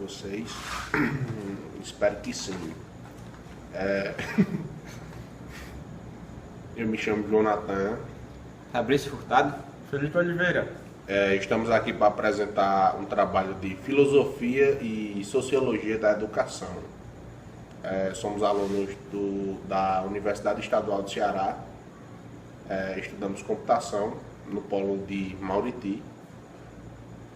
vocês. Espero que sim. Eu me chamo Jonathan. Fabrício Furtado. Felipe Oliveira. Estamos aqui para apresentar um trabalho de filosofia e sociologia da educação. Somos alunos da Universidade Estadual do Ceará. Estudamos computação no polo de Mauriti.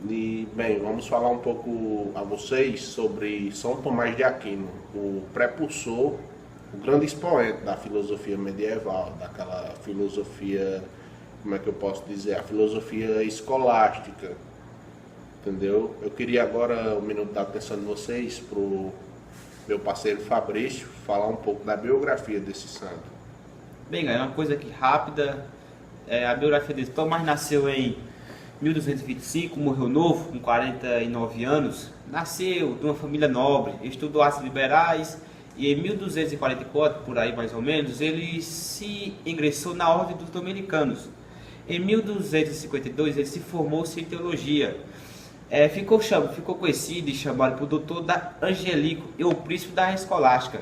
E, bem, vamos falar um pouco a vocês sobre São Tomás de Aquino, o prepulsor, o grande expoente da filosofia medieval, daquela filosofia, como é que eu posso dizer, a filosofia escolástica, entendeu? Eu queria agora, um minuto da atenção de vocês, para o meu parceiro Fabrício, falar um pouco da biografia desse santo. Bem, é uma coisa aqui rápida. A biografia dele, Tomás nasceu em 1225, morreu novo, com 49 anos. Nasceu de uma família nobre, estudou artes liberais e em 1244, por aí mais ou menos, ele se ingressou na Ordem dos Dominicanos. Em 1252 ele se formou-se em teologia. Ficou conhecido e chamado por doutor da Angelico e o príncipe da Escolástica.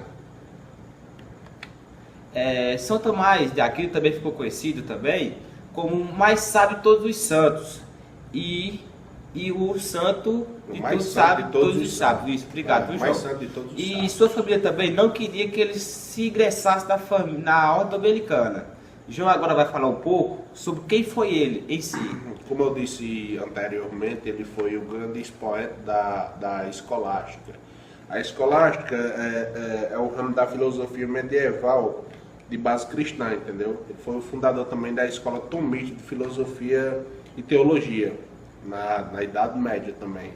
São Tomás de Aquino também ficou conhecido também como o mais sábio de todos os santos e o santo de todos os sábios. Isso, obrigado, viu, mais João? santo de todos os E sábios. sua família também não queria que ele se ingressasse na Ordem Dominicana. João agora vai falar um pouco sobre quem foi ele em si. Como eu disse anteriormente, ele foi o grande expoente da escolástica. A escolástica é o ramo da filosofia medieval de base cristã, entendeu? Ele foi o fundador também da escola tomista de filosofia e teologia, na Idade Média também.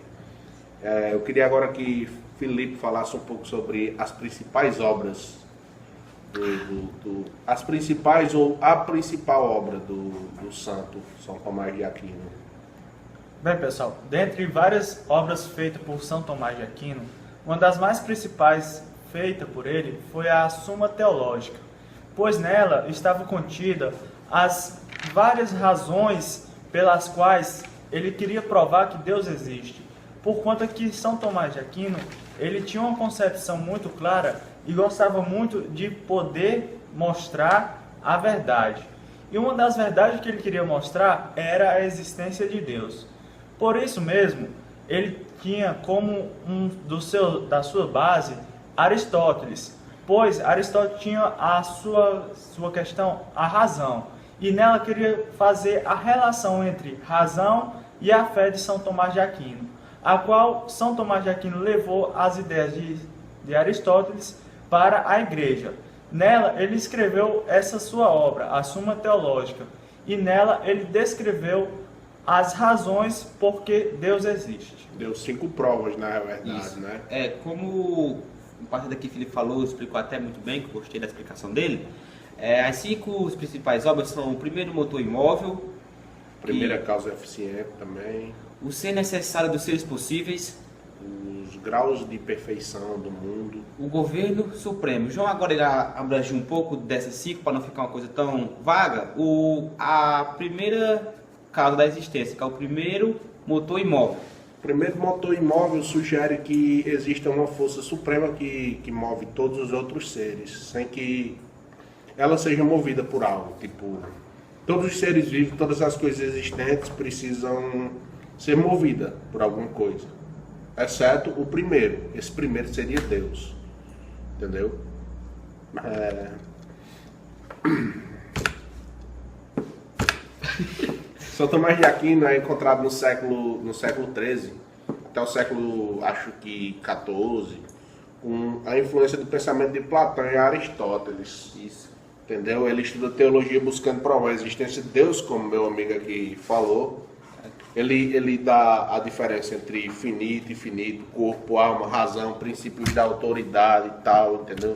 Eu queria agora que Felipe falasse um pouco sobre as principais obras, as principais ou a principal obra do santo São Tomás de Aquino. Bem, pessoal, dentre várias obras feitas por São Tomás de Aquino, uma das mais principais feita por ele foi a Suma Teológica, pois nela estava contida as várias razões pelas quais ele queria provar que Deus existe. Por conta que São Tomás de Aquino, ele tinha uma concepção muito clara e gostava muito de poder mostrar a verdade. E uma das verdades que ele queria mostrar era a existência de Deus. Por isso mesmo, ele tinha como da sua base Aristóteles, pois Aristóteles tinha a sua questão, a razão, e nela queria fazer a relação entre razão e a fé de São Tomás de Aquino, a qual São Tomás de Aquino levou as ideias de Aristóteles para a igreja. Nela ele escreveu essa sua obra, a Suma Teológica, e nela ele descreveu as razões por que Deus existe. Deu 5 provas, na verdade, Isso. né? Como o parceiro daqui Felipe falou, explicou até muito bem, que eu gostei da explicação dele. As 5 principais obras são o primeiro motor imóvel, Primeira causa eficiente também, o ser necessário dos seres possíveis, os graus de perfeição do mundo, o governo supremo. João agora irá abranger um pouco dessas 5 para não ficar uma coisa tão vaga. A primeira causa da existência, que é o primeiro motor imóvel. O primeiro motor imóvel sugere que exista uma força suprema que move todos os outros seres, sem que ela seja movida por algo. Tipo, todos os seres vivos, todas as coisas existentes precisam ser movidas por alguma coisa, exceto o primeiro. Esse primeiro seria Deus, entendeu? São Tomás de Aquino é encontrado no século XIII, até o século, acho que, XIV, com a influência do pensamento de Platão e Aristóteles. Isso. Entendeu? Ele estuda teologia buscando provar a existência de Deus, como meu amigo aqui falou. Ele dá a diferença entre finito e infinito, corpo, alma, razão, princípios da autoridade e tal, entendeu?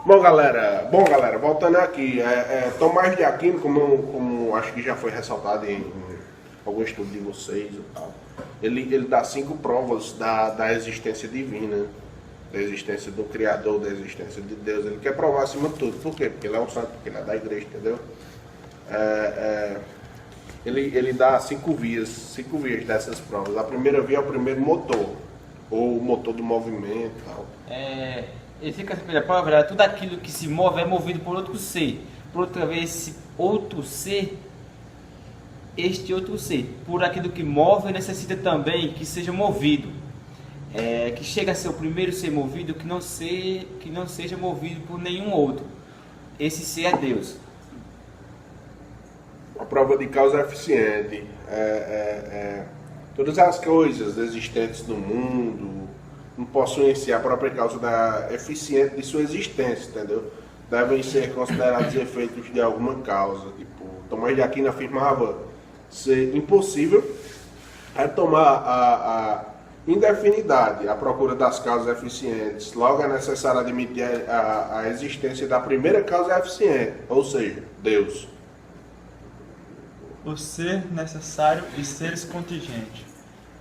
Bom, galera, voltando aqui, Tomás de Aquino, como acho que já foi ressaltado em algum estudo de vocês e tal, ele dá 5 provas da existência divina, da existência do Criador, da existência de Deus. Ele quer provar acima de tudo. Por quê? Porque ele é um santo, porque ele é da igreja, entendeu? Ele dá 5 vias dessas provas. A primeira via é o primeiro motor. ou o motor do movimento e tal. Ele fica a palavra, tudo aquilo que se move é movido por outro ser. Por outra vez, esse outro ser, este outro ser, por aquilo que move, necessita também que seja movido. Que chega a ser o primeiro ser movido, que não seja movido por nenhum outro. Esse ser é Deus. A prova de causa é eficiente. Todas as coisas existentes no mundo não possuem em si a própria causa eficiente de sua existência, entendeu? Devem ser considerados efeitos de alguma causa. Tipo, Tomás de Aquino afirmava ser impossível retomar a indefinidade à procura das causas eficientes. Logo é necessário admitir a existência da primeira causa eficiente, ou seja, Deus. O ser necessário e seres contingente.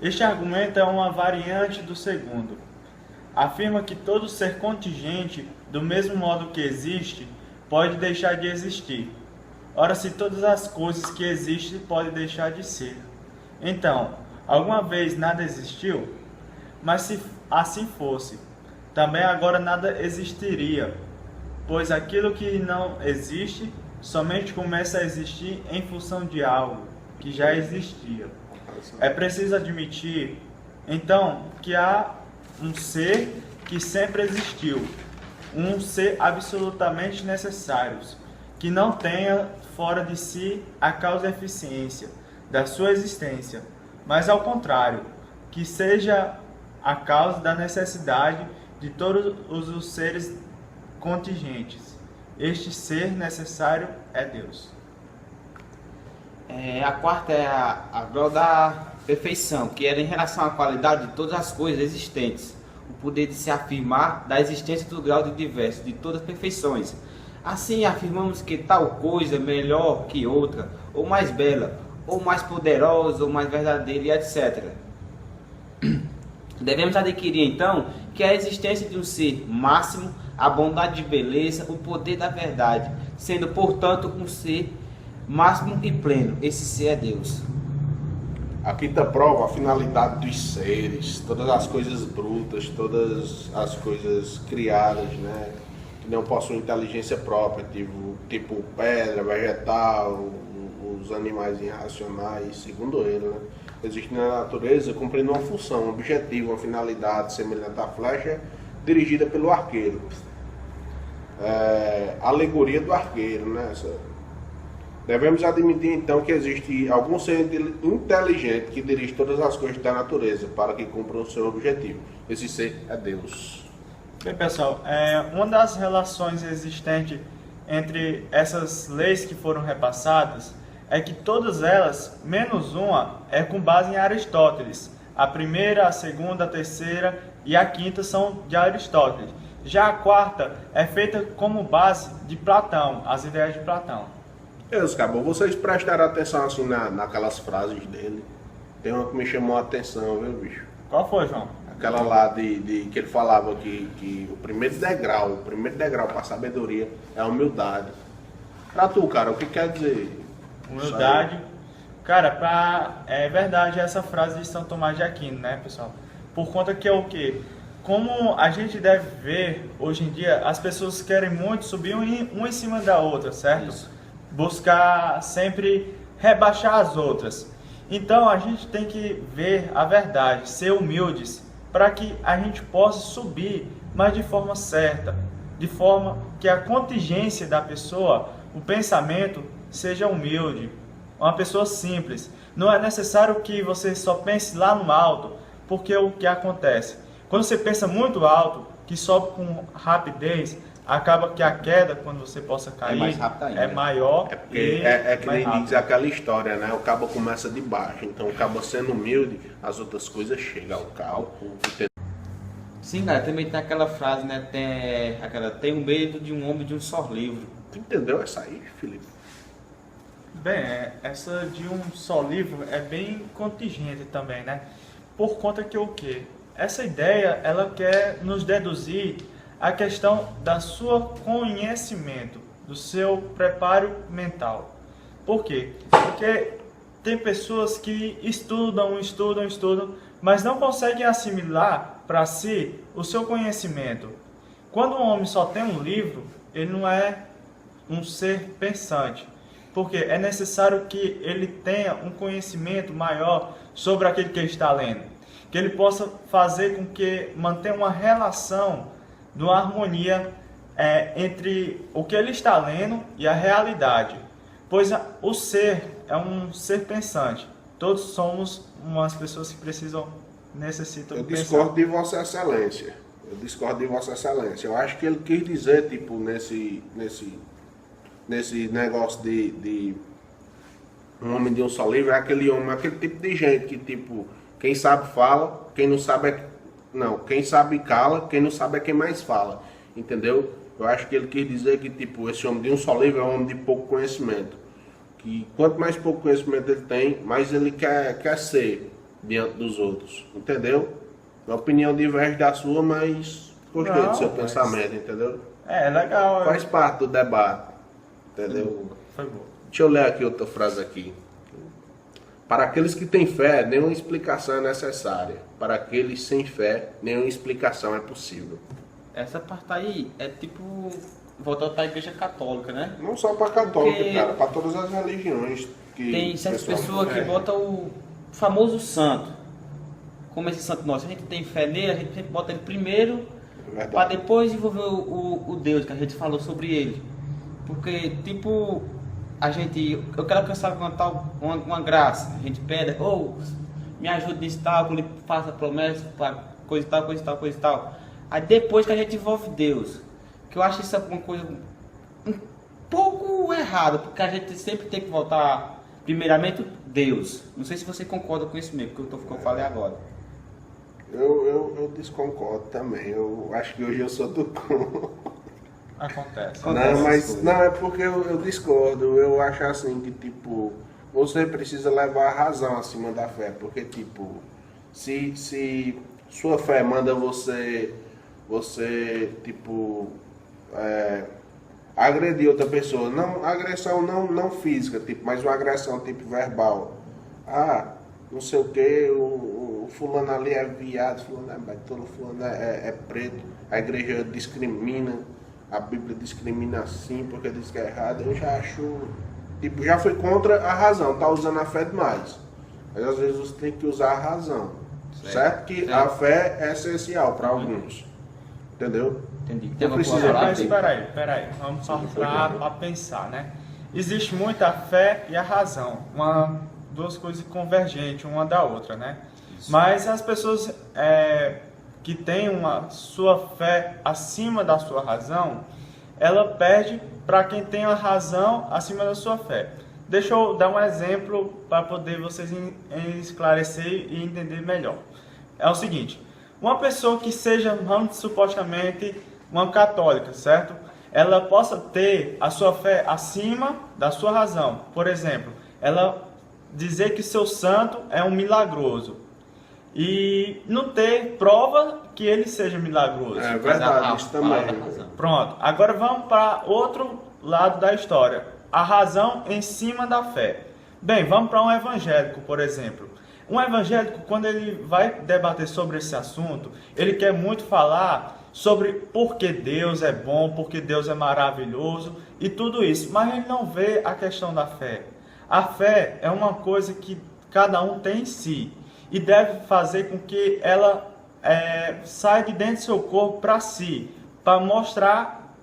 Este argumento é uma variante do segundo. Afirma que todo ser contingente, do mesmo modo que existe, pode deixar de existir. Ora, se todas as coisas que existem podem deixar de ser, então, alguma vez nada existiu? Mas se assim fosse, também agora nada existiria, pois aquilo que não existe somente começa a existir em função de algo que já existia. É preciso admitir, então, que há um ser que sempre existiu, um ser absolutamente necessário, que não tenha fora de si a causa e eficiência da sua existência, mas ao contrário, que seja a causa da necessidade de todos os seres contingentes. Este ser necessário é Deus. A quarta é a grau da perfeição, que era em relação à qualidade de todas as coisas existentes, o poder de se afirmar da existência do grau de diverso, de todas as perfeições. Assim, afirmamos que tal coisa é melhor que outra, ou mais bela, ou mais poderosa, ou mais verdadeira, e etc. Devemos adquirir, então, que a existência de um ser máximo, a bondade de beleza, o poder da verdade, sendo, portanto, um ser máximo e pleno. Esse ser é Deus. A quinta prova, a finalidade dos seres, todas as coisas brutas, todas as coisas criadas, né, que não possuem inteligência própria, tipo pedra, vegetal, os animais irracionais, segundo ele, né, existem na natureza cumprindo uma função, um objetivo, uma finalidade semelhante à flecha dirigida pelo arqueiro. Alegoria do arqueiro, né? Devemos admitir então que existe algum ser inteligente que dirige todas as coisas da natureza para que cumpra o seu objetivo. Esse ser é Deus. Bem, pessoal, uma das relações existentes entre essas leis que foram repassadas é que todas elas, menos uma, é com base em Aristóteles. A primeira, a segunda, a terceira e a quinta são de Aristóteles. Já a quarta é feita como base de Platão, as ideias de Platão. Cabo, vocês prestaram atenção assim naquelas frases dele? Tem uma que me chamou a atenção, viu, bicho? Qual foi, João? Aquela lá que ele falava que o primeiro degrau para a sabedoria é a humildade. Pra tu, cara, o que quer dizer? Humildade. Cara, é verdade essa frase de São Tomás de Aquino, né, pessoal? Por conta que é o quê? Como a gente deve ver hoje em dia, as pessoas querem muito subir uma em cima da outra, certo? Isso. Buscar sempre rebaixar as outras. Então a gente tem que ver a verdade, ser humildes, para que a gente possa subir, mas de forma certa, de forma que a contingência da pessoa, o pensamento, seja humilde, uma pessoa simples. Não é necessário que você só pense lá no alto, porque o que acontece? Quando você pensa muito alto, que sobe com rapidez, acaba que a queda, quando você possa cair, mais rápida ainda, é maior. É porque que nem diz aquela história, né? O cabo começa de baixo, então o cabo sendo humilde, as outras coisas chegam ao cálculo. Sim, cara, também tem aquela frase, né? Tem o medo de um homem de um só livro. Tu entendeu essa aí, Felipe? Bem, essa de um só livro é bem contingente também, né? Por conta que o quê? Essa ideia, ela quer nos deduzir a questão da sua conhecimento, do seu preparo mental. Por quê? Porque tem pessoas que estudam, mas não conseguem assimilar para si o seu conhecimento. Quando um homem só tem um livro, ele não é um ser pensante, porque é necessário que ele tenha um conhecimento maior sobre aquilo que ele está lendo, que ele possa fazer com que mantenha uma relação de uma harmonia entre o que ele está lendo e a realidade, pois o ser é um ser pensante. Todos somos umas pessoas que necessitam Eu pensar. discordo de Vossa Excelência. Eu discordo de Vossa Excelência. Eu acho que ele quis dizer, tipo, nesse negócio de um homem de um só livro, é aquele homem, aquele tipo de gente que, tipo, quem sabe fala, quem não sabe é... Não, quem sabe cala, quem não sabe é quem mais fala. Entendeu? Eu acho que ele quis dizer que, tipo, esse homem de um só livro é um homem de pouco conhecimento. Que quanto mais pouco conhecimento ele tem, mais ele quer ser diante dos outros. Entendeu? Minha opinião diverge da sua, mas gostei do seu pensamento, entendeu? É legal. Faz parte do debate. Entendeu? Foi bom. Deixa eu ler aqui outra frase aqui. Para aqueles que têm fé, nenhuma explicação é necessária. Para aqueles sem fé, nenhuma explicação é possível. Essa parte aí é tipo voltar para a igreja católica, né? Não só para católica, Porque cara, para todas as religiões. Que tem certas o pessoal pessoas que quer. botam o famoso santo. Como esse santo nosso, a gente tem fé nele, a gente sempre bota ele primeiro, Verdade. para depois desenvolver o Deus que a gente falou sobre ele. Porque, tipo, eu quero alcançar uma graça, a gente pede, me ajuda nisso tal, que ele faça promessa para coisa e tal, coisa e tal, coisa e tal. Aí depois que a gente envolve Deus, que eu acho isso uma coisa um pouco errada, porque a gente sempre tem que voltar, primeiramente, Deus. Não sei se você concorda com isso mesmo, que eu falei agora. Eu desconcordo também. Eu acho que hoje eu sou do contra. Acontece. Não, mas não, é porque eu discordo. Eu acho assim que, tipo, você precisa levar a razão acima da fé. Porque, tipo, se sua fé manda você tipo, agredir outra pessoa, não, agressão não física, tipo, mas uma agressão tipo verbal. Não sei o que, o fulano ali é viado, fulano é baitola, fulano é preto, a igreja discrimina, a Bíblia discrimina assim porque diz que é errado. Eu já acho, tipo, já foi contra a razão, tá usando a fé demais. Mas às vezes você tem que usar a razão, certo? Que a fé é essencial para alguns, entendeu? Entendi. Não precisa, Mas peraí, vamos parar para pensar, né? Existe muita fé e a razão, duas coisas convergentes uma da outra, né? Isso. Mas as pessoas que têm sua fé acima da sua razão, ela perde para quem tem a razão acima da sua fé. Deixa eu dar um exemplo para poder vocês esclarecer e entender melhor. É o seguinte, uma pessoa que seja, vamos supostamente, uma católica, certo? Ela possa ter a sua fé acima da sua razão. Por exemplo, ela dizer que seu santo é um milagroso e não ter prova que ele seja milagroso. É verdade, isso também. Pronto, agora vamos para outro lado da história. A razão em cima da fé. Bem, vamos para um evangélico, por exemplo. Um evangélico, quando ele vai debater sobre esse assunto, ele quer muito falar sobre por que Deus é bom, porque Deus é maravilhoso e tudo isso, mas ele não vê a questão da fé. A fé é uma coisa que cada um tem em si e deve fazer com que ela saia de dentro do seu corpo para si, para mostrar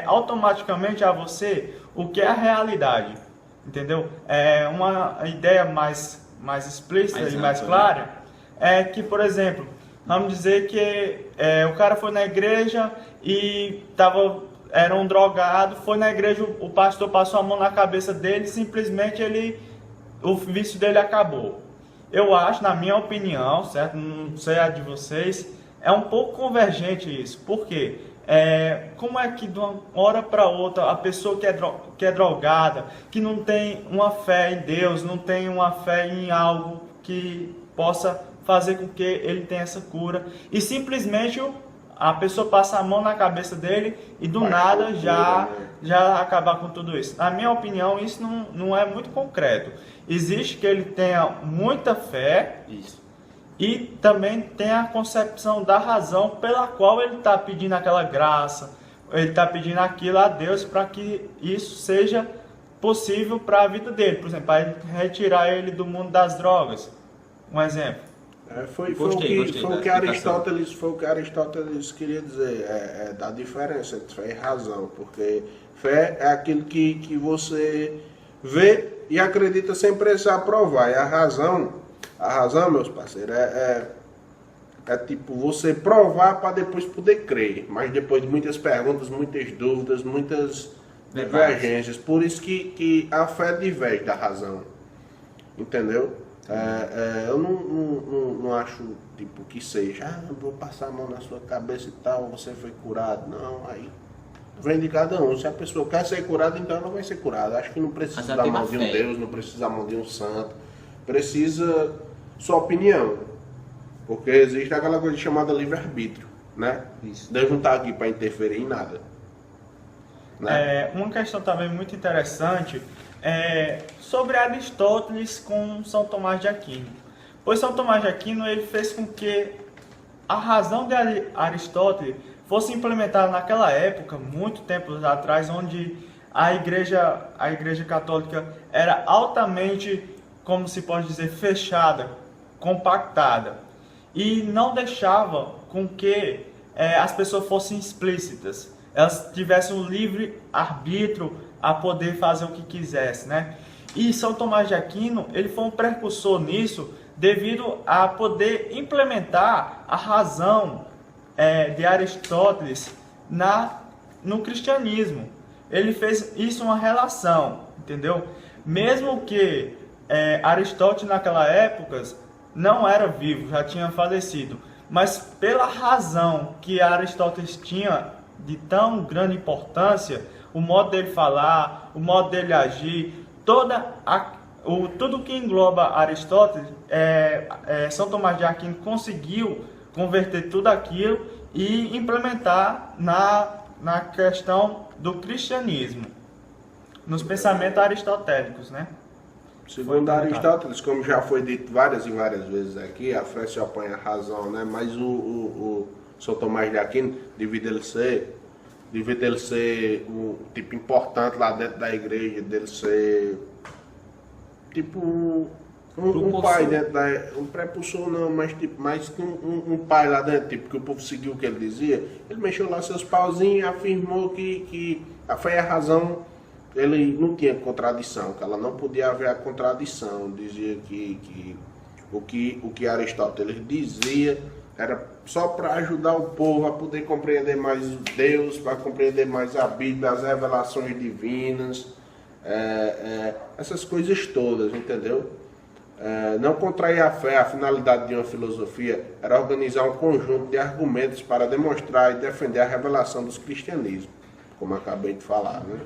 automaticamente a você o que é a realidade, entendeu? Uma ideia mais explícita e mais clara é que, por exemplo, vamos dizer que o cara foi na igreja e era um drogado, foi na igreja, o pastor passou a mão na cabeça dele e simplesmente o vício dele acabou. Eu acho, na minha opinião, certo? Não sei a de vocês, é um pouco convergente isso. Por quê? Como é que de uma hora para outra a pessoa que é drogada, que não tem uma fé em Deus, não tem uma fé em algo que possa fazer com que ele tenha essa cura, e simplesmente a pessoa passa a mão na cabeça dele e do nada já acabar com tudo isso. Na minha opinião, isso não é muito concreto. Existe que ele tenha muita fé, isso, E também tem a concepção da razão pela qual ele está pedindo aquela graça, ele está pedindo aquilo a Deus para que isso seja possível para a vida dele. Por exemplo, para retirar ele do mundo das drogas. Um exemplo. Foi Gostei o que da Aristóteles queria dizer, da diferença entre fé e razão, porque fé é aquilo que você vê e acredita sem precisar provar, e a razão, meus parceiros, é tipo você provar para depois poder crer, mas depois de muitas perguntas, muitas dúvidas, muitas divergências, por isso que a fé diverge da razão, entendeu? Eu não acho tipo que seja, vou passar a mão na sua cabeça e tal, você foi curado. Não, aí vem de cada um. Se a pessoa quer ser curada, então ela vai ser curada. Acho que não precisa da mão de um Deus, não precisa da mão de um santo. Precisa sua opinião. Porque existe aquela coisa chamada livre-arbítrio, né? Isso. Deus não está aqui para interferir em nada. Né? Uma questão também muito interessante é sobre Aristóteles com São Tomás de Aquino. Pois São Tomás de Aquino ele fez com que a razão de Aristóteles fosse implementada naquela época, muito tempo atrás, onde a igreja católica era altamente, como se pode dizer, fechada, compactada, e não deixava com que as pessoas fossem explícitas, elas tivessem um livre arbítrio a poder fazer o que quisesse, né? E São Tomás de Aquino, ele foi um precursor nisso, devido a poder implementar a razão de Aristóteles no cristianismo. Ele fez isso uma relação, entendeu? Mesmo que Aristóteles naquela época não era vivo, já tinha falecido, mas pela razão que Aristóteles tinha de tão grande importância, o modo dele falar, o modo dele agir, tudo que engloba Aristóteles, São Tomás de Aquino conseguiu converter tudo aquilo e implementar na questão do cristianismo, nos pensamentos aristotélicos, né? Segundo Aristóteles, como já foi dito várias e várias vezes aqui, a fé se opõe à razão, né? Mas o São Tomás de Aquino, devido ele ser um tipo importante lá dentro da igreja, dele ser tipo um pai dentro um prepulsor não, mas tipo mais que um pai lá dentro, tipo que o povo seguiu o que ele dizia, ele mexeu lá seus pauzinhos e afirmou que a fé e a razão ele não tinha contradição, que ela não podia haver a contradição, dizia que o que Aristóteles dizia era só para ajudar o povo a poder compreender mais Deus, para compreender mais a Bíblia, as revelações divinas, essas coisas todas, entendeu? Não contrair a fé, a finalidade de uma filosofia era organizar um conjunto de argumentos para demonstrar e defender a revelação dos cristianismos, como acabei de falar, né?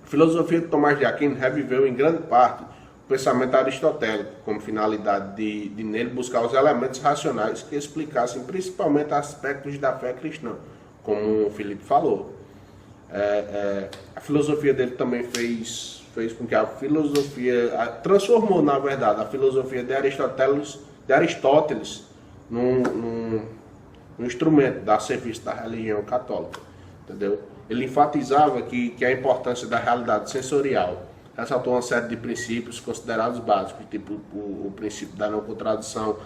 A filosofia de Tomás de Aquino reviveu em grande parte o pensamento aristotélico, como finalidade de nele buscar os elementos racionais que explicassem principalmente aspectos da fé cristã, como o Felipe falou. A filosofia dele também fez com que a filosofia transformou, na verdade, a filosofia de Aristóteles num instrumento da serviço da religião católica, entendeu? Ele enfatizava que a importância da realidade sensorial, ressaltou uma série de princípios considerados básicos, tipo o princípio da não contradição,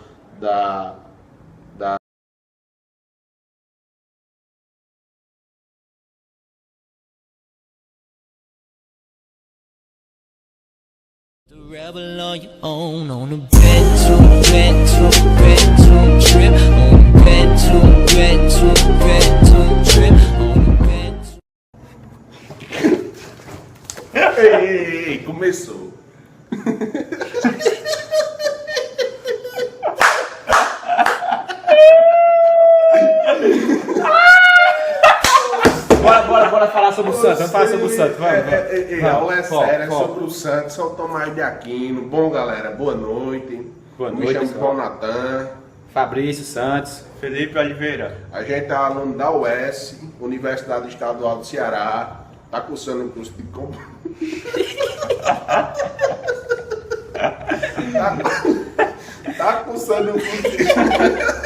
Rebel on your own on a bed to trip on a bed to trip on a bed to. Ei, começou. Bora falar sobre o Santos. Vamos falar sobre o Santos. A aula é séria, é sobre o Santos, São Tomás de Aquino. Bom, galera, boa noite. Boa Me noite, chamo pessoal. Paulo Natan. Fabrício Santos. Felipe Oliveira. A gente é aluno da UES, Universidade Estadual do Ceará. Tá cursando um curso de Acussando o fundo.